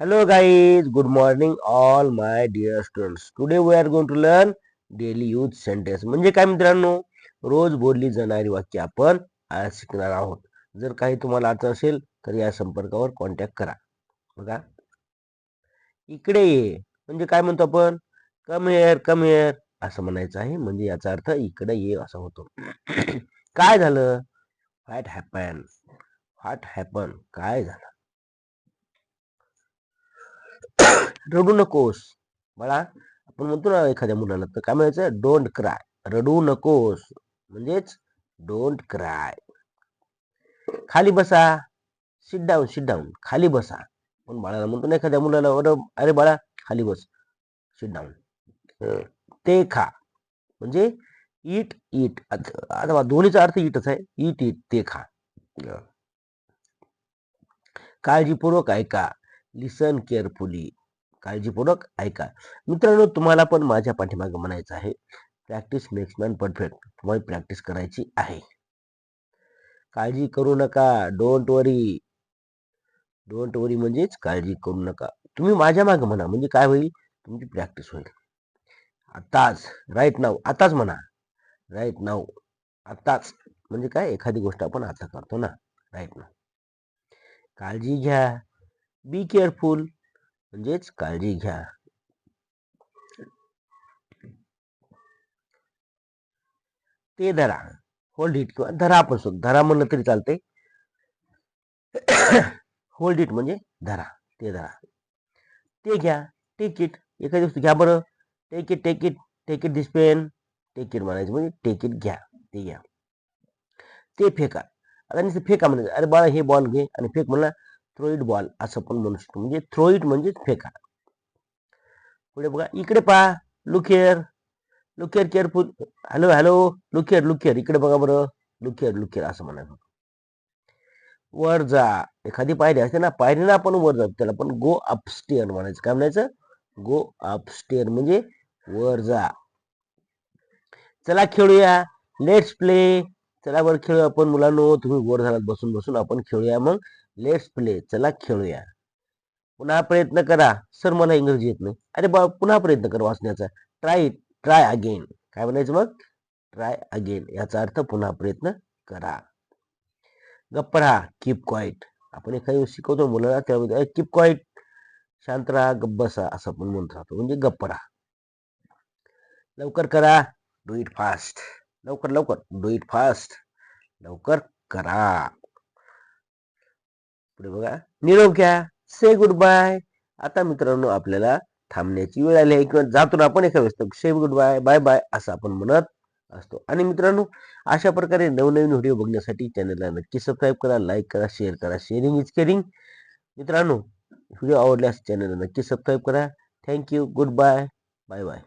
Hello guys, good morning all my dear students. Today we are going to learn daily use sentence. म्हणजे काय मित्रांनो, रोज बोलली जाणारी वाक्य आपण आज शिकणार आहोत. जर काही तुम्हाला अडचण असेल तर या संपर्कावर कॉन्टॅक्ट करा. बघा, इकडे ये म्हणजे काय म्हणतो आपण, कम हिअर असं म्हणायचं आहे. म्हणजे याचा अर्थ इकडे ये असा होतो. काय झालं? व्हॉट हॅपन काय झालं? रडू नकोस बाळा. आपण म्हणतो ना एखाद्या मुलाला, तर काय म्हणायचं? डोंट क्राय, रडू नकोस म्हणजेच डोंट क्राय. खाली बसा, सिट डाऊन खाली बसा. पण बाळाला म्हणतो ना एखाद्या मुलाला, अरे बाळा खाली बस, सिट डाऊन. ते खा म्हणजे इट इट. आता दोन्हीचा अर्थ इटच आहे. इट इट ते खा. काळजीपूर्वक ऐका, लिसन केअरफुली. काळजीपूर्वक ऐका. मित्रांनो, तुम्हाला पण माझ्या पाठीमागे म्हणायचं आहे, प्रॅक्टिस मेक्स मॅन परफेक्ट. तुम्हाला प्रॅक्टिस करायची आहे. काळजी करू नका, डोंट वरी. डोंट वरी म्हणजेच काळजी करू नका. तुम्ही माझ्या मागे म्हणा, म्हणजे काय होईल? तुमची प्रॅक्टिस होईल. आताच, राईट नाव, आताच म्हणा. राईट नाव, आताच म्हणजे काय? एखादी गोष्ट आपण आता करतो ना, राईट नाव. काळजी घ्या, बी केअरफुल म्हणजेच काळजी घ्या. ते धरा, होल्ड इट किंवा धरा. आपण सुद्धा धरा म्हणलं तरी चालते. होल्ड इट म्हणजे धरा, ते धरा. ते घ्या, टेक इट. एखादी वस्तू घ्या बरं. Take it take it take it this pen. Take it म्हणायचं म्हणजे टेक इट घ्या, ते घ्या. ते फेका. आता नुसतं फेका म्हणायचं. अरे बाळा हे बॉल घे आणि फेक म्हणला, थ्रो इट बॉल असं पण म्हणू शकतो. म्हणजे थ्रो इट म्हणजे फेका. पुढे बघा, इकडे पहा, look here careful. Hello hello, look here इकडे बघा बरं. लुक हिअर असं म्हणायचं. वर जा, एखादी पायरी असते ना, पायरीनं आपण वर जातो, त्याला पण गो अपस्टेअर म्हणायचं. काय म्हणायचं? गो अपस्टेअर म्हणजे वर जा. चला खेळूया, लेट्स प्ले. चला बरं खेळूया आपण मुलांनो. तुम्ही वर झालात बसून बसून, आपण खेळूया मग. लेट्स प्ले, चला खेळूया. पुन्हा प्रयत्न करा. सर मला इंग्रजी येत नाही. अरे बा, पुन्हा प्रयत्न कर वाचण्याचा. Try again. काय म्हणायचं मग? Try again. याचा अर्थ पुन्हा प्रयत्न करा. गप्प राहा, कीप क्वाईट. आपण एखादी शिकवतो मुलाला, त्यामध्ये कीप क्वाईट, शांत राहा, गप्प बसा असं आपण म्हणत राहतो. म्हणजे गप्प राहा. लवकर करा, डू इट फास्ट. लवकर डू इट फास्ट. लवकर करा. पुढे बघा, निरोप घ्या, से गुड बाय. आता मित्रांनो, आपल्याला थांबण्याची वेळ आली आहे किंवा जातो आपण एका वेळेस, से गुड बाय, बाय बाय असं आपण म्हणत असतो. आणि मित्रांनो, अशा प्रकारे नवनवीन व्हिडिओ बघण्यासाठी चॅनलला नक्की सबस्क्राईब करा, लाईक करा, शेअर करा. Sharing is caring. मित्रांनो, व्हिडिओ आवडल्यास चॅनलला नक्की सबस्क्राईब करा. Thank you, good bye, bye bye.